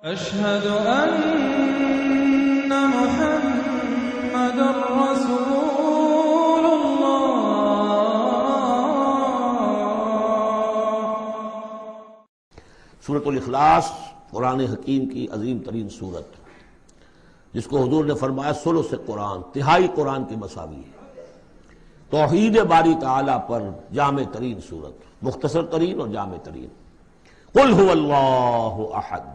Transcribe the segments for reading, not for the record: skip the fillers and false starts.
أشهد أن محمد رسول الله۔ سورۃ الاخلاص قرآن حکیم کی عظیم ترین سورت، جس کو حضور نے فرمایا ثلث قرآن، تہائی قرآن کی مساوی ہے۔ توحید باری تعالیٰ پر جامع ترین سورت، مختصر ترین اور جامع ترین۔ قل هو اللہ احد،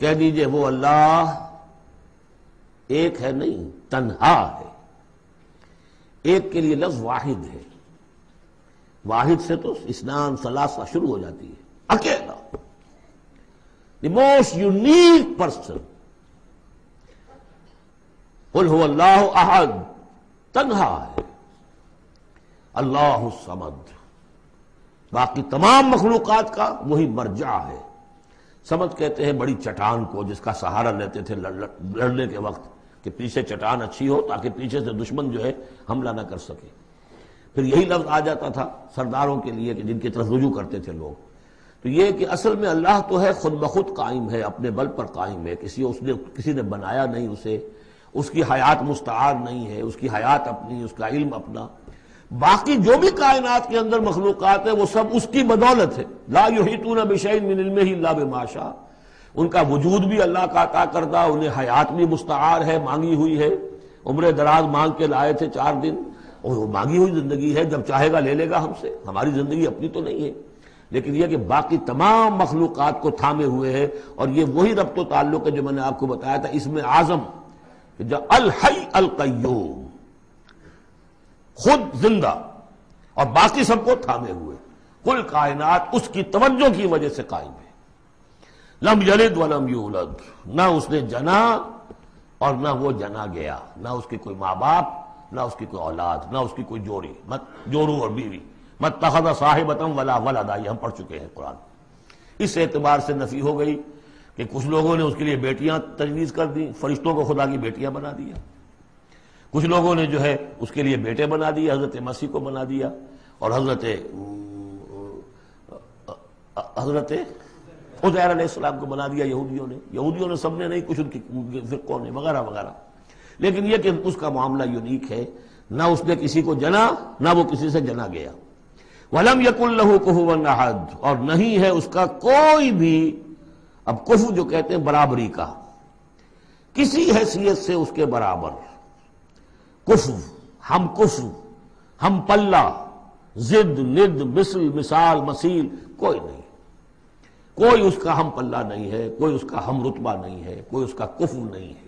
کہہ دیجئے وہ اللہ ایک ہے، نہیں تنہا ہے۔ ایک کے لیے لفظ واحد ہے، واحد سے تو اثنان ثلاثہ شروع ہو جاتی ہے، اکیلا، دی موسٹ یونیک پرسن۔ قل هو اللہ احد، تنہا ہے، اللہ الصمد، باقی تمام مخلوقات کا وہی مرجع ہے۔ سمد کہتے ہیں بڑی چٹان کو، جس کا سہارا لیتے تھے لڑنے کے وقت، کہ پیچھے چٹان اچھی ہو تاکہ پیچھے سے دشمن جو ہے حملہ نہ کر سکے۔ پھر یہی لفظ آ جاتا تھا سرداروں کے لیے کہ جن کی طرف رجوع کرتے تھے لوگ۔ تو یہ کہ اصل میں اللہ تو ہے، خود بخود قائم ہے، اپنے بل پر قائم ہے، کسی نے بنایا نہیں اسے، اس کی حیات مستعار نہیں ہے، اس کی حیات اپنی، اس کا علم اپنا۔ باقی جو بھی کائنات کے اندر مخلوقات ہیں وہ سب اس کی بدولت ہے۔ لا یحیطون بشیء من علمہ الا بما شاء، ان کا وجود بھی اللہ کا عطا کردہ، انہیں حیات بھی مستعار ہے، مانگی ہوئی ہے۔ عمر دراز مانگ کے لائے تھے 4 دن، اور وہ مانگی ہوئی زندگی ہے، جب چاہے گا لے لے گا ہم سے، ہماری زندگی اپنی تو نہیں ہے۔ لیکن یہ کہ باقی تمام مخلوقات کو تھامے ہوئے ہے، اور یہ وہی ربط و تعلق ہے جو میں نے آپ کو بتایا تھا اسم اعظم، جو الحی القیوم، خود زندہ اور باقی سب کو تھامے ہوئے۔ کل کائنات اس کی توجہ کی وجہ سے قائم ہے۔ لم یلد ولم یولد، نہ اس نے جنا اور نہ وہ جنا گیا، نہ اس کے کوئی ماں باپ، نہ اس کی کوئی اولاد، نہ اس کی کوئی جوڑی، جورو اور بیوی۔ متخذ صاحبۃ ولا ولدا، یہ ہم پڑھ چکے ہیں قرآن۔ اس اعتبار سے نفی ہو گئی کہ کچھ لوگوں نے اس کے لیے بیٹیاں تجویز کر دی، فرشتوں کو خدا کی بیٹیاں بنا دیا۔ کچھ لوگوں نے جو ہے اس کے لیے بیٹے بنا دیے، حضرت مسیح کو بنا دیا، اور حضرت عزیر علیہ السلام کو بنا دیا یہودیوں نے سب نے نہیں، کچھ ان کی فرقوں نے وغیرہ وغیرہ۔ لیکن یہ کہ اس کا معاملہ یونیک ہے، نہ اس نے کسی کو جنا، نہ وہ کسی سے جنا گیا۔ وَلَمْ يَكُنْ لَهُ كُفُوًا أَحَدٌ، اور نہیں ہے اس کا کوئی بھی، اب کفو جو کہتے ہیں برابری کا، کسی حیثیت سے اس کے برابر، کفو، ہم کفو، ہم پلہ، ضد، ند، مثل، مثال، مثیل، کوئی نہیں، کوئی اس کا ہم پلہ نہیں ہے، کوئی اس کا ہم رتبہ نہیں ہے، کوئی اس کا کفو نہیں ہے۔